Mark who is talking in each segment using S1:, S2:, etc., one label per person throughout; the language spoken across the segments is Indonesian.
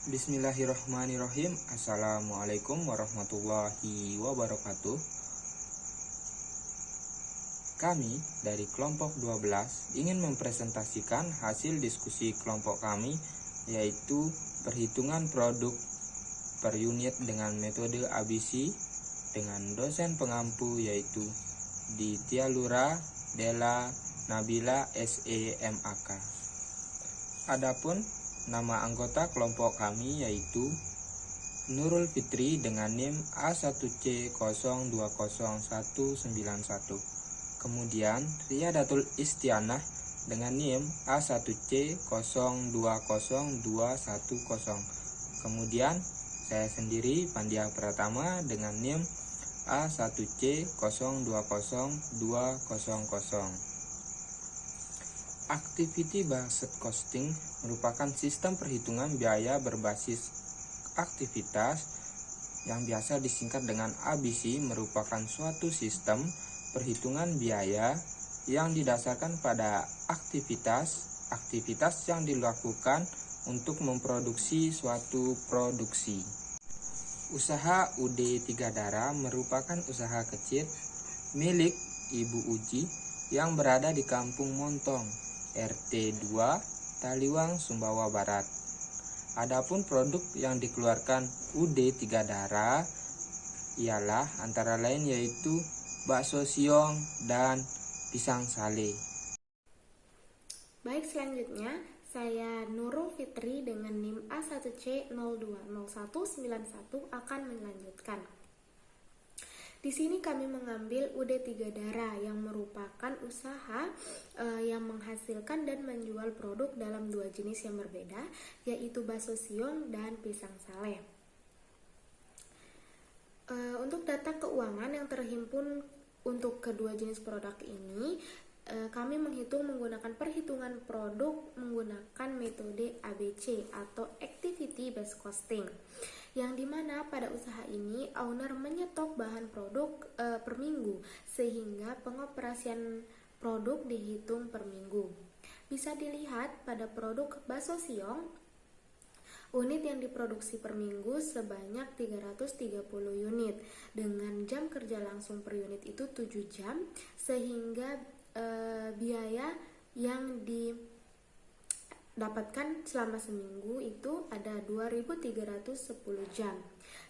S1: Bismillahirrahmanirrahim. Assalamualaikum warahmatullahi wabarakatuh. Kami dari kelompok 12 ingin mempresentasikan hasil diskusi kelompok kami, yaitu perhitungan produk per unit dengan metode ABC dengan dosen pengampu yaitu Ditya Lura Della Nabila SEMAK. Adapun nama anggota kelompok kami yaitu Nurul Fitri dengan NIM A1C020191. Kemudian Riyadatul Istianah dengan NIM A1C020210. Kemudian saya sendiri Pandia Pratama dengan NIM A1C020200. Activity Based Costing merupakan sistem perhitungan biaya berbasis aktivitas yang biasa disingkat dengan ABC, merupakan suatu sistem perhitungan biaya yang didasarkan pada aktivitas yang dilakukan untuk memproduksi suatu produksi. Usaha UD Tiga Dara merupakan usaha kecil milik Ibu Uji yang berada di Kampung Montong, RT 2, Taliwang, Sumbawa Barat. Adapun produk yang dikeluarkan UD Tiga Dara ialah antara lain yaitu bakso siong dan pisang sale.
S2: Baik, selanjutnya saya Nurul Fitri dengan NIM A1C020191 akan melanjutkan. Di sini kami mengambil UD Tiga Dara yang merupakan usaha yang menghasilkan dan menjual produk dalam dua jenis yang berbeda, yaitu bakso siong dan pisang sale. Untuk data keuangan yang terhimpun untuk kedua jenis produk ini, kami menghitung menggunakan perhitungan produk menggunakan metode ABC atau Activity Based Costing, yang dimana pada usaha ini owner menyetok bahan produk per minggu, sehingga pengoperasian produk dihitung per minggu. Bisa dilihat pada produk bakso siong, unit yang diproduksi per minggu sebanyak 330 unit dengan jam kerja langsung per unit itu 7 jam, sehingga biaya yang didapatkan selama seminggu itu ada 2.310 jam.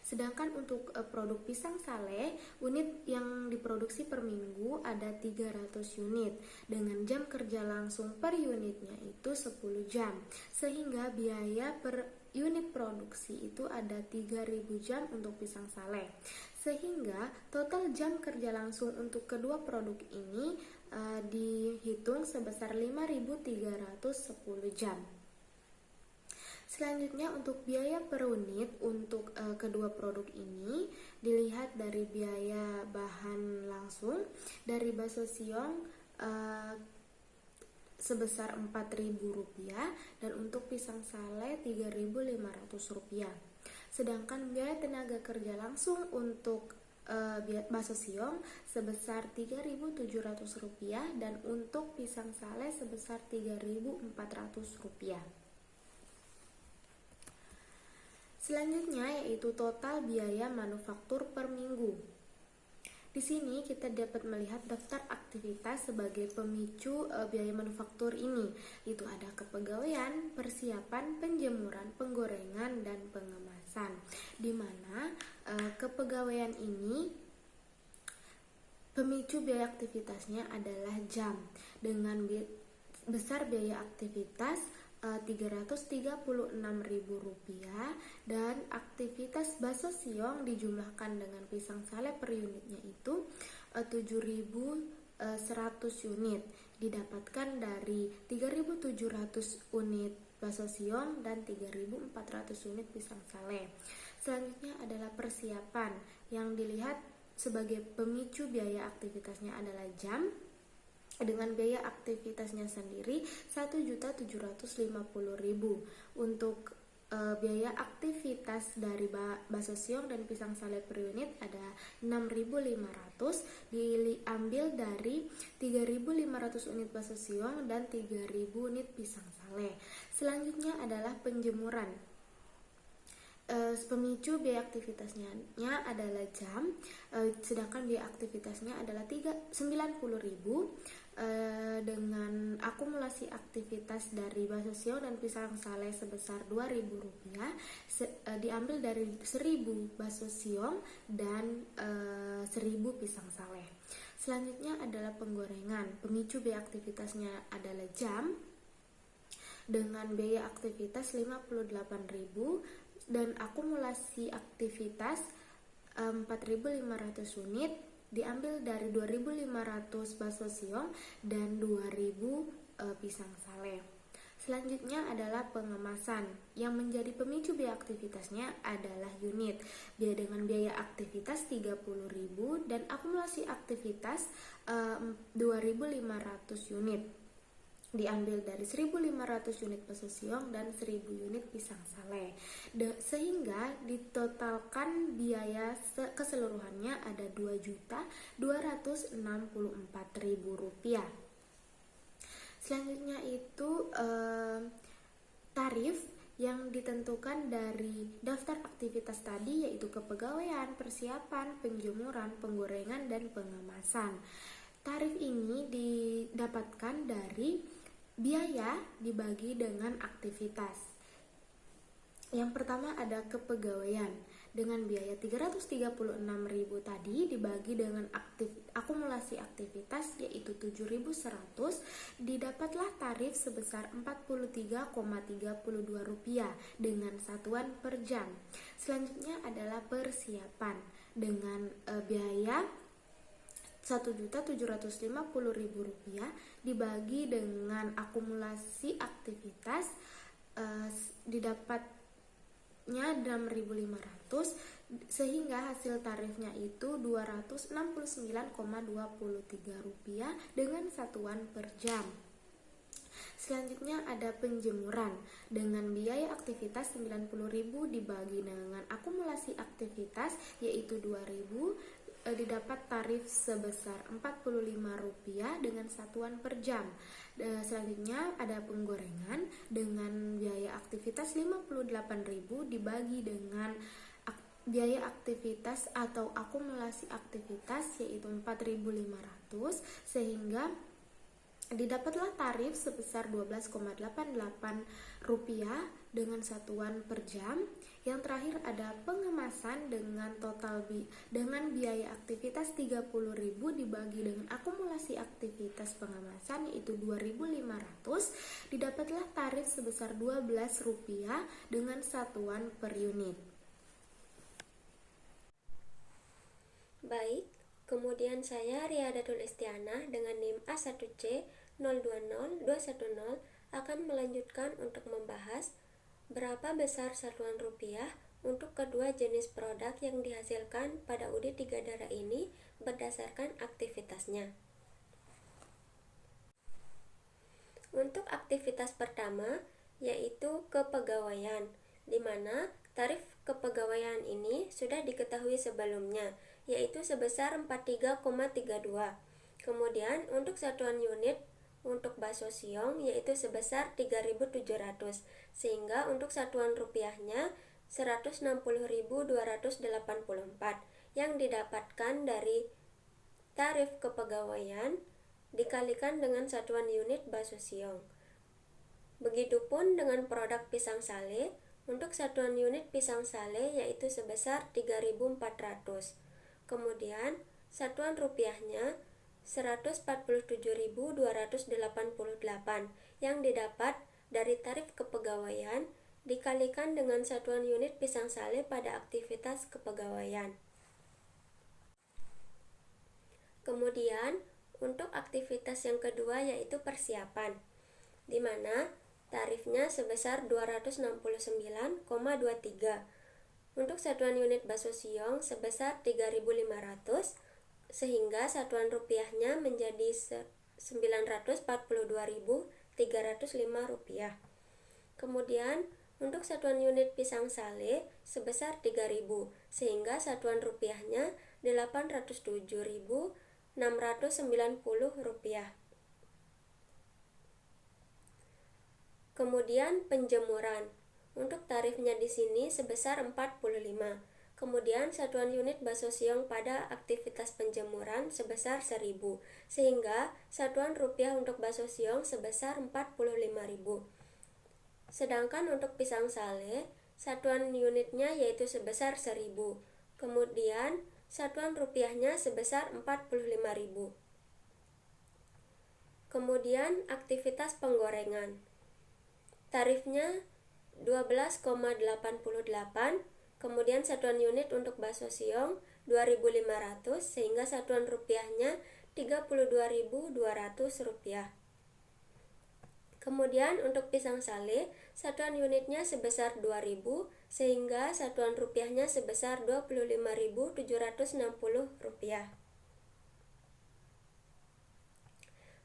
S2: Sedangkan untuk produk pisang sale, unit yang diproduksi per minggu ada 300 unit dengan jam kerja langsung per unitnya itu 10 jam, sehingga biaya per unit produksi itu ada 3.000 jam untuk pisang sale, sehingga total jam kerja langsung untuk kedua produk ini dihitung sebesar 5.310 jam. Selanjutnya untuk biaya per unit untuk kedua produk ini dilihat dari biaya bahan langsung. Dari bakso siong sebesar Rp4.000 dan untuk pisang sale Rp3.500. Sedangkan biaya tenaga kerja langsung untuk bakso siong sebesar Rp3.700 dan untuk pisang sale sebesar Rp3.400. Selanjutnya yaitu total biaya manufaktur per minggu. Di sini kita dapat melihat daftar aktivitas sebagai pemicu biaya manufaktur ini. Itu ada kepegawaian, persiapan, penjemuran, penggorengan, dan pengemasan. Di mana kepegawaian ini pemicu biaya aktivitasnya adalah jam dengan besar biaya aktivitas Rp336.000 dan aktivitas bakso siong dijumlahkan dengan pisang sale per unitnya itu 7.100 unit didapatkan dari 3.700 unit bakso siong dan 3.400 unit pisang sale. Selanjutnya adalah persiapan yang dilihat sebagai pemicu biaya aktivitasnya adalah jam dengan biaya aktivitasnya sendiri 1.750.000. Untuk biaya aktivitas dari bakso siong dan pisang sale per unit ada 6.500 diambil dari 3.500 unit bakso siong dan 3.000 unit pisang sale. Selanjutnya adalah penjemuran. Pemicu biaya aktivitasnya adalah jam, sedangkan biaya aktivitasnya adalah 90.000 dengan akumulasi aktivitas dari bakso siong dan pisang sale sebesar Rp2.000 diambil dari 1.000 bakso siong dan 1.000 pisang sale. Selanjutnya adalah penggorengan. Pemicu biaya aktivitasnya adalah jam dengan biaya aktivitas 58.000 dan akumulasi aktivitas 4.500 unit diambil dari 2.500 bakso siong dan 2.000 pisang sale. Selanjutnya adalah pengemasan. Yang menjadi pemicu biaya aktivitasnya adalah unit. Dengan biaya aktivitas 30.000 dan akumulasi aktivitas 2.500 unit diambil dari 1.500 unit bakso siong dan 1.000 unit pisang sale, sehingga ditotalkan biaya keseluruhannya ada Rp2.264.000. Selanjutnya itu tarif yang ditentukan dari daftar aktivitas tadi, yaitu kepegawaian, persiapan, penjemuran, penggorengan, dan pengemasan. Tarif ini didapatkan dari biaya dibagi dengan aktivitas. Yang pertama ada kepegawaian. Dengan biaya 336.000 tadi dibagi dengan akumulasi aktivitas yaitu 7.100, didapatlah tarif sebesar Rp43,32 dengan satuan per jam. Selanjutnya adalah persiapan dengan biaya Rp1.750.000 dibagi dengan akumulasi aktivitas didapatnya Rp6.500 sehingga hasil tarifnya itu Rp269,23 dengan satuan per jam. Selanjutnya ada penjemuran dengan biaya aktivitas 90.000 dibagi dengan akumulasi aktivitas yaitu 2.000, didapat tarif sebesar Rp45 dengan satuan per jam. Selanjutnya ada penggorengan dengan biaya aktivitas 58.000 dibagi dengan biaya aktivitas atau akumulasi aktivitas yaitu 4.500 sehingga didapatlah tarif sebesar Rp12,88 dengan satuan per jam. Yang terakhir ada pengemasan dengan dengan biaya aktivitas 30.000 dibagi dengan akumulasi aktivitas pengemasan yaitu 2.500, didapatlah tarif sebesar Rp12 dengan satuan per unit.
S3: Baik, kemudian saya Riyadatul Istianah dengan NIM A1C 020210 akan melanjutkan untuk membahas berapa besar satuan rupiah untuk kedua jenis produk yang dihasilkan pada UDI 3 Dara ini berdasarkan aktivitasnya. Untuk aktivitas pertama yaitu kepegawaian, di mana tarif kepegawaian ini sudah diketahui sebelumnya, yaitu sebesar 43,32. Kemudian untuk satuan unit untuk bakso siong yaitu sebesar 3.700, sehingga untuk satuan rupiahnya 160.284 yang didapatkan dari tarif kepegawaian dikalikan dengan satuan unit bakso siong. Begitupun dengan produk pisang sale, untuk satuan unit pisang sale yaitu sebesar 3.400. Kemudian satuan rupiahnya 147.288 yang didapat dari tarif kepegawaian dikalikan dengan satuan unit pisang sale pada aktivitas kepegawaian. Kemudian untuk aktivitas yang kedua yaitu persiapan, di mana tarifnya sebesar 269,23. Untuk satuan unit bakso siong sebesar 3.500, sehingga satuan rupiahnya menjadi Rp942.305. Kemudian untuk satuan unit pisang sale sebesar 3.000, sehingga satuan rupiahnya Rp807.690. Kemudian penjemuran. Untuk tarifnya di sini sebesar 45. Kemudian satuan unit bakso siong pada aktivitas penjemuran sebesar 1.000, sehingga satuan rupiah untuk bakso siong sebesar 45.000. Sedangkan untuk pisang sale, satuan unitnya yaitu sebesar 1.000. Kemudian satuan rupiahnya sebesar 45.000. Kemudian aktivitas penggorengan. Tarifnya 12,88. Kemudian satuan unit untuk bakso siong 2.500 sehingga satuan rupiahnya 32.200 rupiah. Kemudian untuk pisang sale, satuan unitnya sebesar 2.000 sehingga satuan rupiahnya sebesar 25.760 rupiah.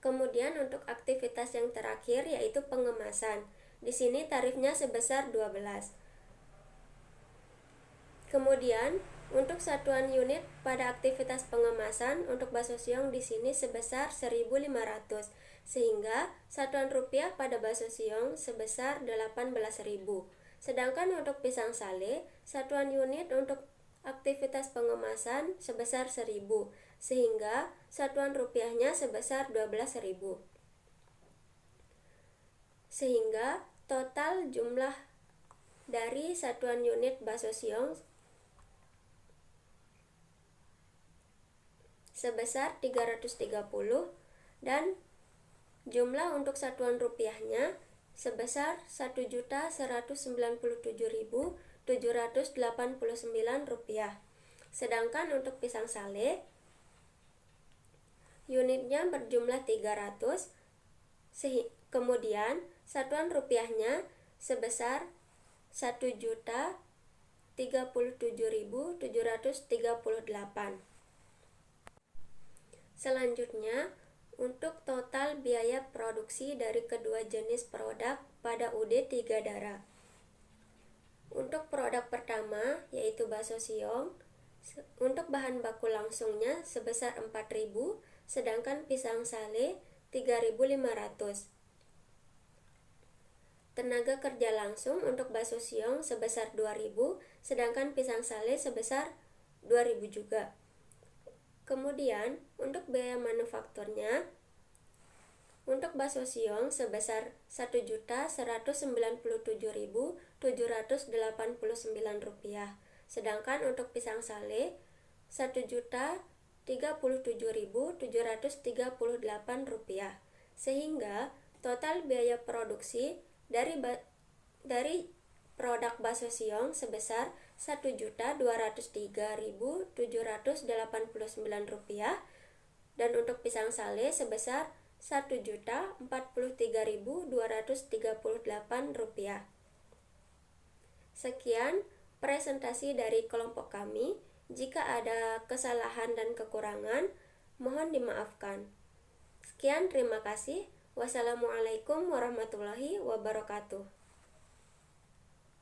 S3: Kemudian untuk aktivitas yang terakhir yaitu pengemasan. Di sini tarifnya sebesar 12. Kemudian untuk satuan unit pada aktivitas pengemasan untuk bakso siong di sini sebesar 1.500 sehingga satuan rupiah pada bakso siong sebesar 18.000. Sedangkan untuk pisang sale, satuan unit untuk aktivitas pengemasan sebesar 1.000 sehingga satuan rupiahnya sebesar 12.000. Sehingga total jumlah dari satuan unit bakso siong sebesar 330 dan jumlah untuk satuan rupiahnya sebesar 1.197.789 rupiah. Sedangkan untuk pisang sale unitnya berjumlah 300, kemudian satuan rupiahnya sebesar 1.037.738. Selanjutnya, untuk total biaya produksi dari kedua jenis produk pada UD 3 Dara. Untuk produk pertama yaitu bakso siong, untuk bahan baku langsungnya sebesar 4.000, sedangkan pisang sale 3.500. Tenaga kerja langsung untuk bakso siong sebesar 2.000, sedangkan pisang sale sebesar 2.000 juga. Kemudian untuk biaya manufakturnya, untuk bakso siong sebesar 1.197.789 rupiah, sedangkan untuk pisang sale 1.037.738 rupiah, sehingga total biaya produksi dari produk bakso siong sebesar 1.203.789 rupiah dan untuk pisang sale sebesar 1.043.238 rupiah. Sekian presentasi dari kelompok kami. Jika ada kesalahan dan kekurangan, mohon dimaafkan. Sekian, terima kasih. Wassalamualaikum warahmatullahi wabarakatuh.